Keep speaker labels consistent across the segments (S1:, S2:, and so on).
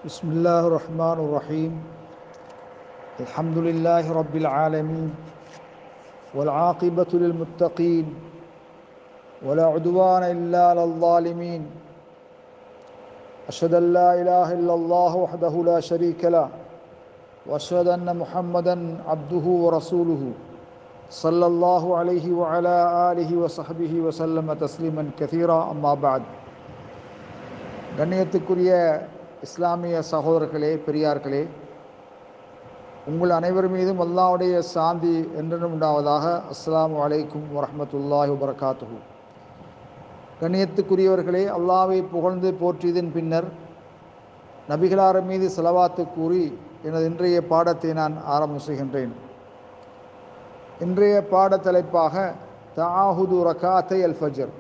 S1: بسم الله الرحمن الرحيم الحمد لله رب العالمين والعاقبة للمتقين ولا عدوان إلا على الظالمين أشهد أن لا إله إلا الله وحده لا شريك له وأشهد أن محمدا عبده ورسوله صلى الله عليه وعلى آله وصحبه وسلم تسليما كثيرا أما بعد கண்ணியத்துக்குரிய இஸ்லாமிய சகோதரர்களே, பெரியார்களே, உங்கள் அனைவர் மீதும் அல்லாஹ்வுடைய சாந்தி என்றென்றும் உண்டாவதாக. அஸ்ஸலாமு அலைக்கும் வரஹ்மத்துல்லாஹி வபரகாத்துஹு. கண்ணியத்துக்குரியவர்களே, அல்லாஹ்வை புகழ்ந்து போற்றியதன் பின்னர் நபிகளார் மீது ஸலவாத்து கூறி எனது இன்றைய பாடத்தை நான் ஆரம்பம் செய்கின்றேன். இன்றைய பாட தலைப்பாக தஆஹுது ரகாத்தை அல் ஃபஜ்ர்,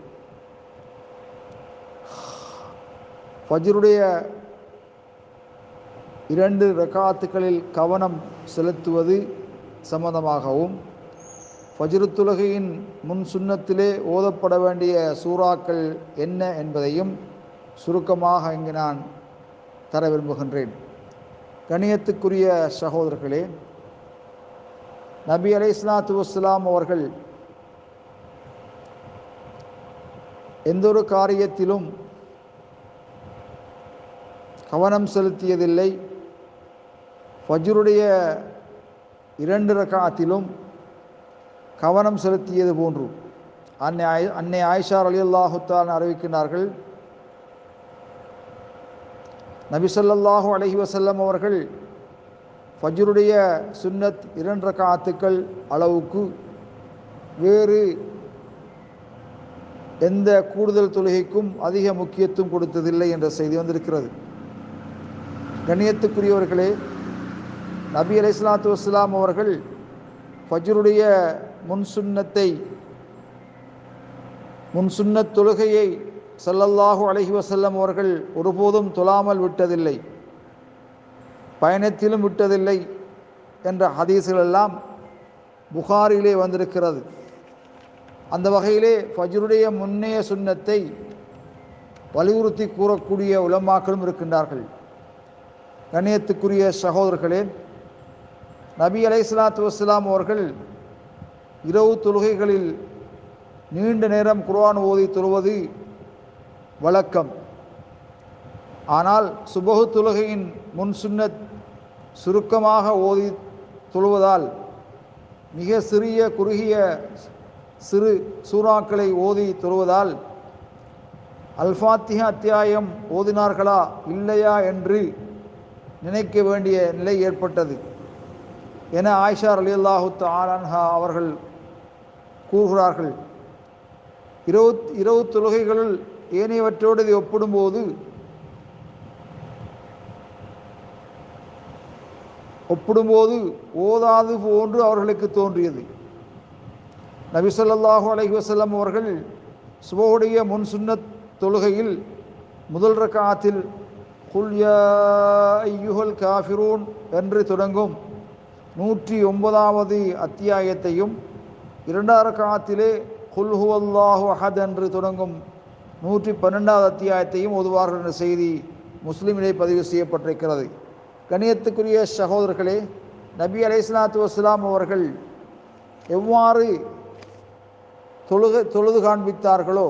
S1: ஃபஜ்ருடைய 2 ரகாத்துகளில் கவனம் செலுத்துவது சம்பந்தமாகவும், ஃபஜ்ரு தொழுகையின் முன் சுன்னத்திலே ஓதப்பட வேண்டிய சூறாக்கள் என்ன என்பதையும் சுருக்கமாக இங்கு நான் தர விரும்புகின்றேன். கண்ணியத்துக்குரிய சகோதரர்களே, நபி அலைஹிஸ்ஸலாத்து வஸ்ஸலாம் அவர்கள் எந்த ஒரு காரியத்திலும் கவனம் செலுத்தியதில்லை. ஃபஜ்ருடைய 2 ரகாத்திலும் கவனம் செலுத்தியது போன்று அன்னை ஆயிஷா ரலியல்லாஹு தஆலா அறிவிக்கின்றார்கள், நபி ஸல்லல்லாஹு அலைஹி வஸல்லம் அவர்கள் ஃபஜ்ருடைய சுன்னத் 2 ரகாத்துக்கள் அளவுக்கு வேறு எந்த கூடுதல் தொழுகைக்கும் அதிக முக்கியத்துவம் கொடுத்ததில்லை என்ற செய்தி வந்திருக்கிறது. கண்ணியத்துக்குரியவர்களே, நபி அலைஹிஸ்ஸலாத்து வஸ்ஸலாம் அவர்கள் ஃபஜ்ருடைய முன்சுன்னத் தொழுகையை ஸல்லல்லாஹு அலைஹி வஸல்லம் அவர்கள் ஒருபோதும் தொழாமல் விட்டதில்லை, பயணத்திலும் விட்டதில்லை என்ற ஹதீஸ்கள் எல்லாம் புகாரிலே வந்திருக்கிறது. அந்த வகையிலே ஃபஜ்ருடைய முன்னைய சுன்னத்தை வலியுறுத்தி கூறக்கூடிய உலமாக்களும் இருக்கின்றார்கள். கண்ணியத்துக்குரிய சகோதரர்களே, நபி அலைஹிஸ்ஸலாத்து வஸ்ஸலாம் அவர்கள் இரவு தொழுகைகளில் நீண்ட நேரம் குர்ஆன் ஓதி தொழுவது வழக்கம். ஆனால் சுபஹு தொழுகையின் முன் சுன்னத் சுருக்கமாக ஓதி தொழுவதால் மிக குறுகிய சிறு சூறாக்களை ஓதி தொழுவதால் அல் ஃபாத்திஹா அத்தியாயம் ஓதினார்களா இல்லையா என்று நினைக்க வேண்டிய நிலை ஏற்பட்டது என ஆயிஷா ரலியல்லாஹு தஆலா அன்ஹா அவர்கள் கூறுகிறார்கள். இரவு தொழுகைகளில் ஏனையவற்றோடு இதை ஒப்பிடும்போது ஓதாது போன்று அவர்களுக்கு தோன்றியது. நபி ஸல்லல்லாஹு அலைஹி வஸல்லம் அவர்கள் சுபஹுடைய முன் சுன்னத் தொழுகையில் முதல் ரகாத்தில் குல் யா அய்யுஹல் காஃபிரூன் என்று தொடங்கும் 109வது அத்தியாயத்தையும், 2 ரகாத்திலே குல் ஹுவல்லாஹு அஹத் என்று தொடங்கும் 112வது அத்தியாயத்தையும் ஓதுவார்கள் என்ற செய்தி முஸ்லிமிலே பதிவு செய்யப்பட்டிருக்கிறது. கண்ணியத்துக்குரிய சகோதரர்களே, நபி அலைஹிஸ்ஸலாத்து வஸ்ஸலாம் அவர்கள் எவ்வாறு தொழுது காண்பித்தார்களோ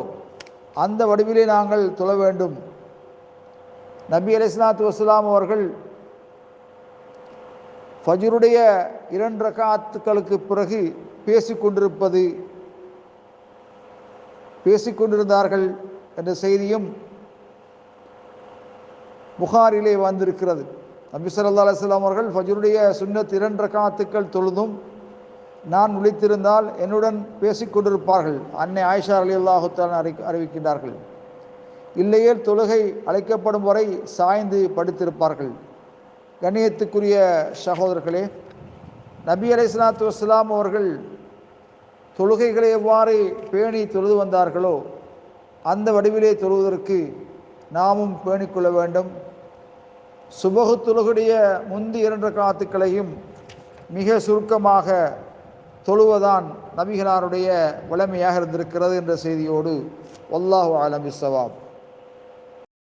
S1: அந்த வடிவிலே நாங்கள் தொழ வேண்டும். நபி அலைஹிஸ்ஸலாத்து வஸ்ஸலாம் அவர்கள் ஃபஜ்ருடைய 2 ரகாத்துகளுக்கு பிறகு பேசிக்கொண்டிருந்தார்கள் என்ற செய்தியும் புகாரிலே வந்திருக்கிறது. நபி ஸல்லல்லாஹு அலைஹி வஸல்லம் அவர்கள் ஃபஜ்ருடைய சுன்னத் 2 ரகாத்துக்கள் தொழுதும் நான் விழித்திருந்தால் என்னுடன் பேசிக்கொண்டிருப்பார்கள். அன்னை ஆயிஷா ரலியல்லாஹு தஆலா அறிவிக்கின்றார்கள், இல்லையே தொழுகை அழைக்கப்படும் வரை சாய்ந்து படுத்திருப்பார்கள். கண்ணியத்துக்குரிய சகோதரர்களே, நபி அலைஹிஸ்ஸலாத்து வஸ்ஸலாம் அவர்கள் தொழுகைகளை எவ்வாறு பேணி தொழுது வந்தார்களோ அந்த வடிவிலே தொழுவதற்கு நாமும் பேணிக்கொள்ள வேண்டும். சுபஹு தொழுகையுடைய முந்தி 2 ரகாத்துக்களையும் மிக சுருக்கமாக தொழுவதான் நபிகளாருடைய வழமையாக இருந்திருக்கிறது என்ற செய்தியோடு வல்லாஹு அலம் பிஸ்ஸவாப்.